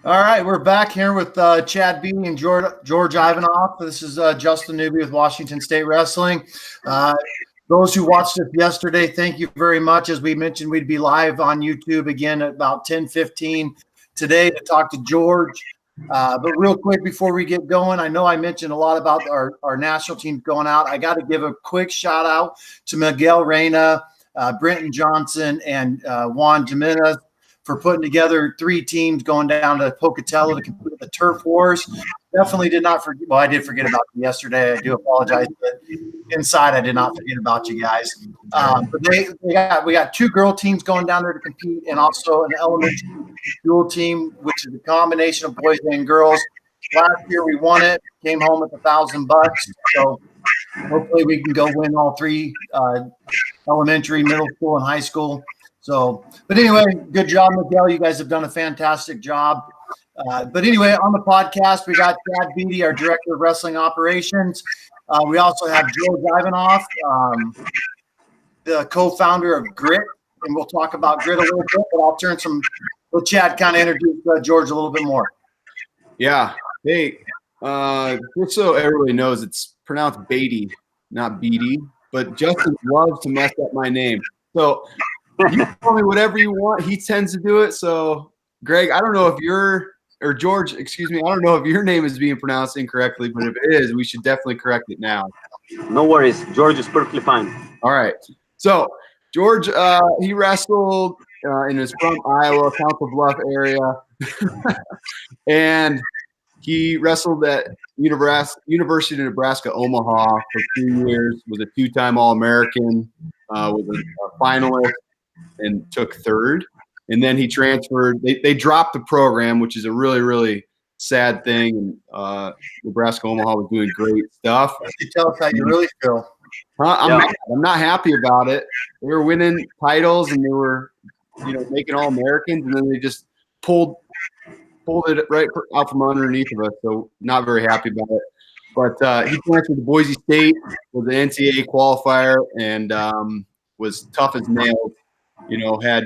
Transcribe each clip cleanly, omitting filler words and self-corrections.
All right, we're back here with Chad Beatty and George Ivanov. This is Justin Newby with Washington State Wrestling. Those who watched us yesterday, thank you very much. As we mentioned, we'd be live on YouTube again at about 10:15 today to talk to George. But real quick before we get going, I know I mentioned a lot about our national teams going out. I got to give a quick shout out to Miguel Reyna, Brenton Johnson, and Juan Jimenez for putting together 3 teams going down to Pocatello to compete with the Turf Wars. Definitely did not forget. Well, I did forget about you yesterday. I do apologize, but inside I did not forget about you guys. But we got 2 girl teams going down there to compete, and also an elementary dual team, which is a combination of boys and girls. Last year we won it, came home with $1,000. So hopefully we can go win all 3 elementary, middle school, and high school. So, but anyway, good job, Miguel. You guys have done a fantastic job. But anyway, on the podcast, we got Chad Beatty, our Director of Wrestling Operations. We also have George Ivanov, the co-founder of Grit, and we'll talk about Grit a little bit, but I'll let Chad kind of introduce George a little bit more. Yeah. Hey, just so everybody knows, it's pronounced Beatty, not Beatty, but Justin loves to mess up my name. So you tell me whatever you want. He tends to do it. So, Greg, I don't know if George, excuse me, I don't know if your name is being pronounced incorrectly, but if it is, we should definitely correct it now. No worries. George is perfectly fine. All right. So, George, he wrestled and is from Iowa, Council Bluff area. And he wrestled at University of Nebraska, Omaha for 2 years, was a 2-time All-American, was a finalist, and took 3rd. And then he transferred. They dropped the program, which is a really, really sad thing. And Nebraska Omaha was doing great stuff. You tell us how you really feel. I'm not happy about it. They were winning titles and they were, making All-Americans, and then they just pulled it right out from underneath of us. So not very happy about it. But he transferred to Boise State, was an NCAA qualifier, and was tough as nails. Had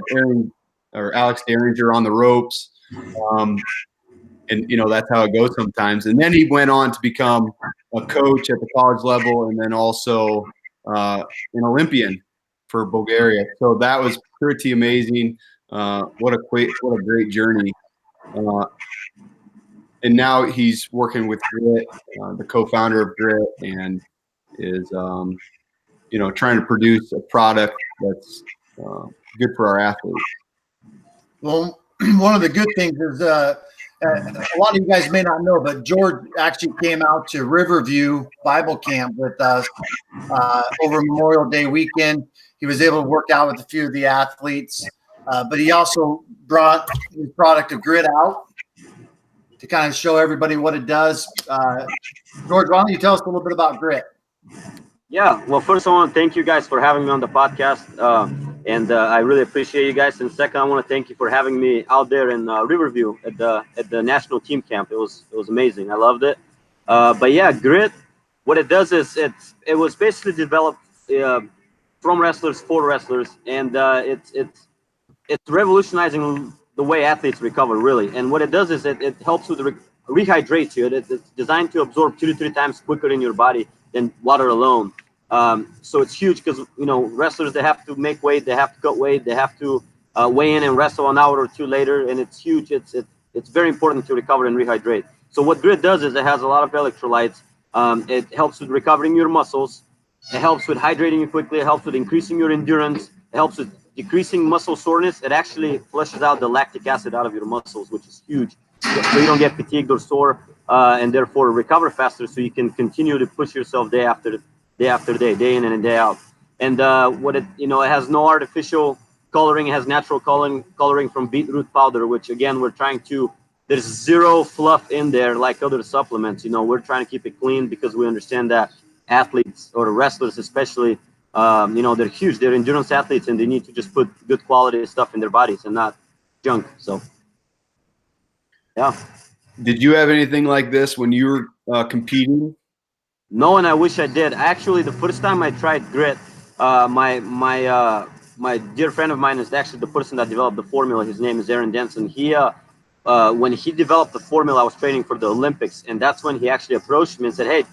Alex Derringer on the ropes. And, that's how it goes sometimes. And then he went on to become a coach at the college level and then also an Olympian for Bulgaria. So that was pretty amazing. What a great journey. And now he's working with Grit, the co-founder of Grit, and is, trying to produce a product that's good for our athletes. Well, one of the good things is a lot of you guys may not know, but George actually came out to Riverview Bible Camp with us over Memorial Day weekend. He was able to work out with a few of the athletes, but he also brought his product of Grit out to kind of show everybody what it does. George, why don't you tell us a little bit about Grit? Yeah, well, first I want to thank you guys for having me on the podcast, and I really appreciate you guys. And second, I want to thank you for having me out there in Riverview at the national team camp. It was amazing. I loved it. But yeah, Grit, what it does is it was basically developed from wrestlers for wrestlers, and it's revolutionizing the way athletes recover, really. And what it does is it helps with rehydrates you. It's designed to absorb 2 to 3 times quicker in your body than water alone. So it's huge because, wrestlers, they have to make weight, they have to cut weight, they have to weigh in and wrestle an hour or 2 later, and it's huge. It's very important to recover and rehydrate. So what Grit does is it has a lot of electrolytes. It helps with recovering your muscles. It helps with hydrating you quickly. It helps with increasing your endurance. It helps with decreasing muscle soreness. It actually flushes out the lactic acid out of your muscles, which is huge. So you don't get fatigued or sore, and therefore recover faster, so you can continue to push yourself day after day, day in and day out. And it has no artificial coloring. It has natural coloring from beetroot powder, which again, there's zero fluff in there like other supplements. We're trying to keep it clean because we understand that athletes or wrestlers especially, they're huge. They're endurance athletes, and they need to just put good quality stuff in their bodies and not junk. So, yeah. Did you have anything like this when you were competing? No, and I wish I did. Actually, the first time I tried Grit, my dear friend of mine is actually the person that developed the formula. His name is Aaron Denson. He when he developed the formula I was training for the Olympics, and that's when he actually approached me and said, "Hey,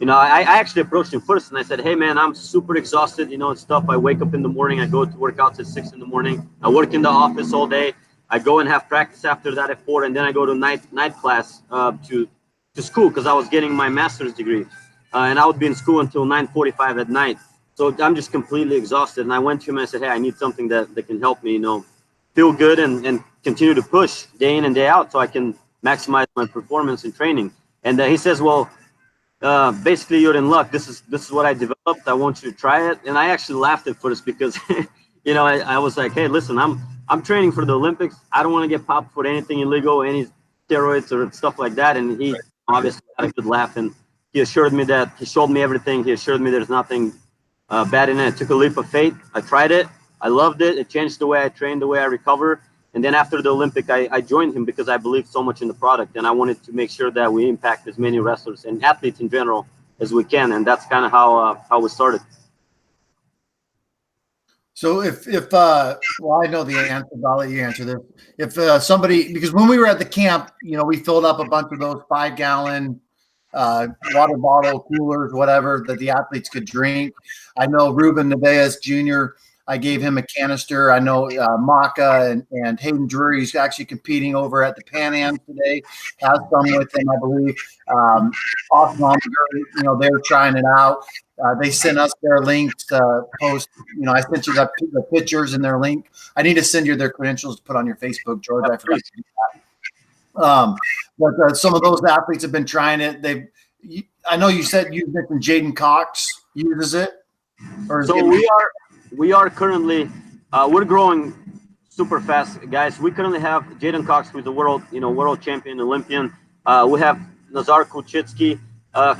I actually approached him first, and I said, "Hey, man, I'm super exhausted, and stuff. I wake up in the morning, I go to workouts at 6 in the morning. I work in the office all day. I go and have practice after that at 4, and then I go to night class to school because I was getting my master's degree, and I would be in school until 9:45 at night. So I'm just completely exhausted." And I went to him and I said, "Hey, I need something that can help me, feel good and continue to push day in and day out so I can maximize my performance in training." And he says, "Well, basically you're in luck. This is what I developed. I want you to try it." And I actually laughed at first because, I was like, "Hey, listen, I'm training for the Olympics. I don't want to get popped for anything illegal, any steroids or stuff like that." And he obviously had a good laugh, and he assured me that he showed me everything. He assured me there's nothing bad in it. I took a leap of faith. I tried it. I loved it. It changed the way I train, the way I recover. And then after the Olympic, I joined him because I believed so much in the product, and I wanted to make sure that we impact as many wrestlers and athletes in general as we can. And that's kind of how we started. So well, I know the answer, but I'll let you answer this. If somebody, because when we were at the camp, we filled up a bunch of those 5-gallon water bottle coolers, whatever, that the athletes could drink. I know Ruben Nevaez Jr., I gave him a canister. I know Maka and Hayden Drury's actually competing over at the Pan Am today. Has some with him, I believe. Austin Omger, they're trying it out. They sent us their links to post. I sent you the pictures and their link. I need to send you their credentials to put on your Facebook, George. I forgot to do that. But some of those athletes have been trying it. I know you said you mentioned Jaden Cox uses it. So we are currently we're growing super fast, guys. We currently have Jaden Cox, who's the world champion Olympian. We have Nazar Kuchitsky,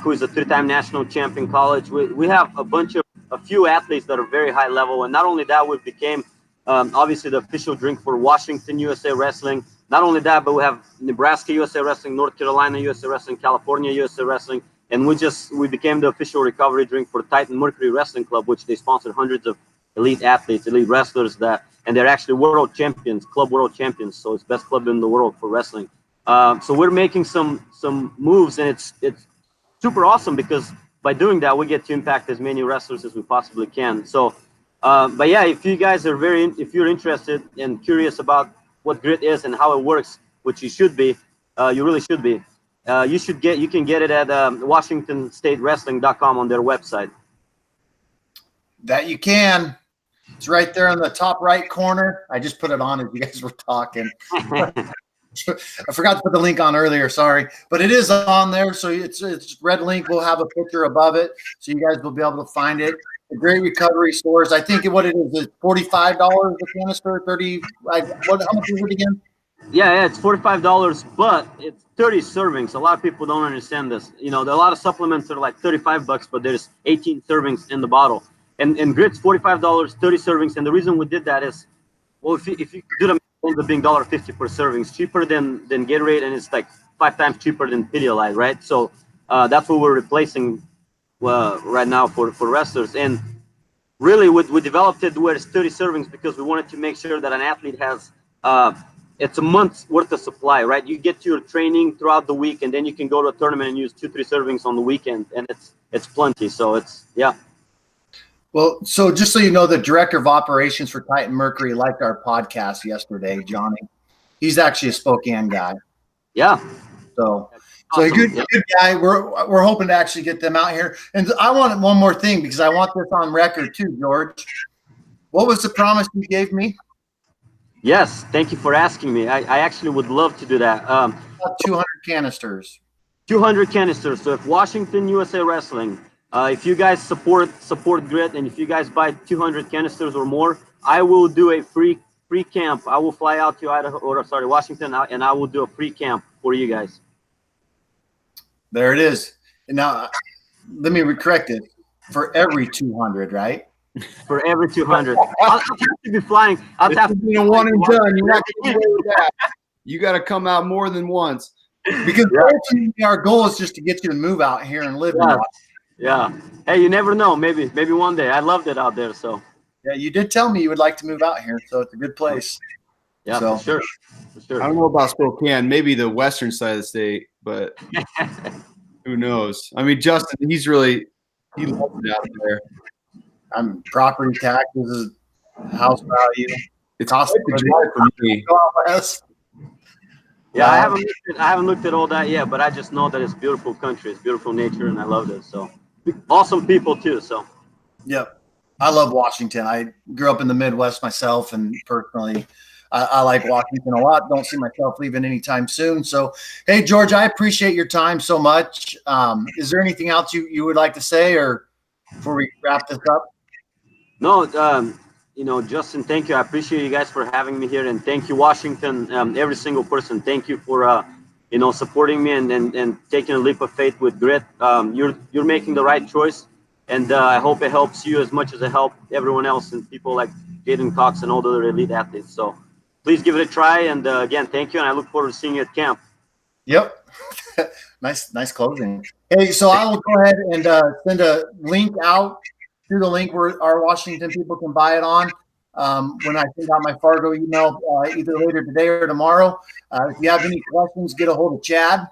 who is a 3-time national champion college. We have a few athletes that are very high level, and not only that, we became obviously the official drink for Washington USA Wrestling. Not only that, but we have Nebraska USA Wrestling, North Carolina USA Wrestling, California USA Wrestling, and we became the official recovery drink for Titan Mercury Wrestling Club, which they sponsored hundreds of elite athletes, elite wrestlers and they're actually world champions, club world champions. So it's best club in the world for wrestling. So we're making some moves, and it's super awesome because by doing that, we get to impact as many wrestlers as we possibly can. So, but yeah, if you guys are if you're interested and curious about what grit is and how it works, which you should be, you really should be. You can get it at WashingtonStateWrestling.com on their website. That you can. It's right there in the top right corner. I just put it on as you guys were talking. I forgot to put the link on earlier, sorry. But it is on there, so it's red link. We'll have a picture above it, so you guys will be able to find it. The Great Recovery Stores, I think what it is $45 a canister, 30. How much is it again? Yeah, it's $45, but it's 30 servings. A lot of people don't understand this. There are a lot of supplements that are like $35, but there's 18 servings in the bottle. And grit's $45, 30 servings. And the reason we did that is, well, if you do the ends up being $1.50 per serving, it's cheaper than Gatorade, and it's like 5 times cheaper than Pedialyte, right? So that's what we're replacing right now for wrestlers. And really, we developed it where it's 30 servings because we wanted to make sure that an athlete has it's a month's worth of supply, right? You get your training throughout the week, and then you can go to a tournament and use 2-3 servings on the weekend, and it's plenty. So yeah. Well, so just so you know, the director of operations for Titan Mercury liked our podcast yesterday, Johnny. He's actually a Spokane guy. Yeah. So Awesome. a good guy. We're hoping to actually get them out here. And I want one more thing because I want this on record too, George. What was the promise you gave me? Yes, thank you for asking me. I actually would love to do that. 200 canisters. 200 canisters. So if Washington USA Wrestling, if you guys support Grit, and if you guys buy 200 canisters or more, I will do a free camp. I will fly out to Washington, and I will do a free camp for you guys. There it is. And now, let me correct it. For every 200, right? For every 200. I'll have to be flying. I'll have to be a one and done. You're not going to do that. You got to come out more than once. Because ultimately our goal is just to get you to move out here and live. Yeah. Hey, you never know. Maybe one day. I loved it out there. So. Yeah, you did tell me you would like to move out here, so it's a good place. Yeah, So- for sure. For I sure. don't know about Spokane, maybe the western side of the state, but who knows? I mean, Justin, he loves it out there. Property taxes, house value. It's Cost quite the of living. drive for me. Go out west. Yeah, I haven't looked at all that yet, but I just know that it's beautiful country, it's beautiful nature, and I love it. So awesome people too. So Yep. I love Washington. I grew up in the Midwest myself, and personally, I like Washington a lot. Don't see myself leaving anytime soon. So, hey, George, I appreciate your time so much. Is there anything else you would like to say, or before we wrap this up? no, Justin, thank you. I appreciate you guys for having me here, and thank you, Washington. Every single person, thank you for supporting me and taking a leap of faith with grit. You're making the right choice, and I hope it helps you as much as it helped everyone else and people like Jaden Cox and all the other elite athletes. So please give it a try. And again, thank you, and I look forward to seeing you at camp. Yep. Nice closing. Hey, so I will go ahead and send a link out to the link where our Washington people can buy it on. When I send out my Fargo email, either later today or tomorrow. If you have any questions, get a hold of Chad.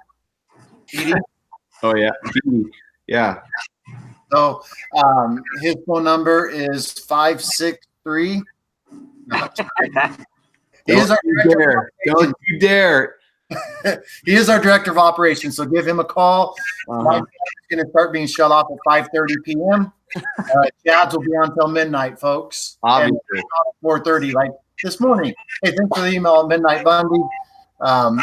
Oh yeah, yeah. So his phone number is 563. He is our director. Don't you dare. He is our director of operations, so give him a call. Uh-huh. It's going to start being shut off at 5:30 p.m. Chad's will be on until midnight, folks. Obviously. 4:30, like this morning. Hey, thanks for the email at Midnight Bundy.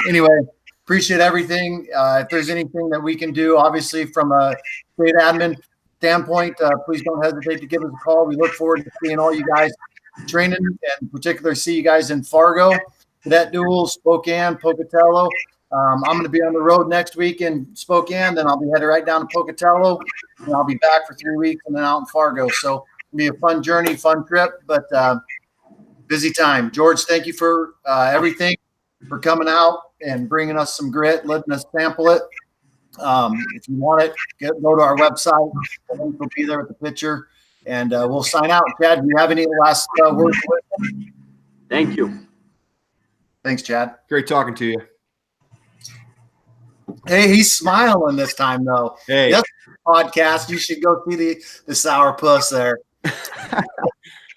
Anyway, appreciate everything. If there's anything that we can do, obviously from a state admin standpoint, please don't hesitate to give us a call. We look forward to seeing all you guys training, and in particular, see you guys in Fargo, Cadet Duels, Spokane, Pocatello. I'm going to be on the road next week in Spokane, then I'll be headed right down to Pocatello, and I'll be back for 3 weeks and then out in Fargo. So it'll be a fun journey, fun trip, but busy time. George, thank you for everything, for coming out and bringing us some grit, letting us sample it. If you want it, go to our website. The link will be there with the picture, and we'll sign out. Chad, do you have any last words? Thank you. Thanks, Chad. Great talking to you. Hey, he's smiling this time, though. Hey. Yes, podcast. You should go see the sour puss there.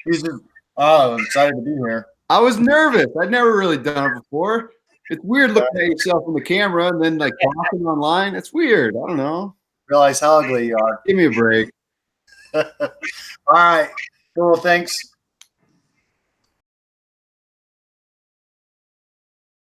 He's just, I'm excited to be here. I was nervous. I'd never really done it before. It's weird looking at yourself in the camera and then like talking online. It's weird. I don't know. Realize how ugly you are. Give me a break. All right. Cool. Thanks.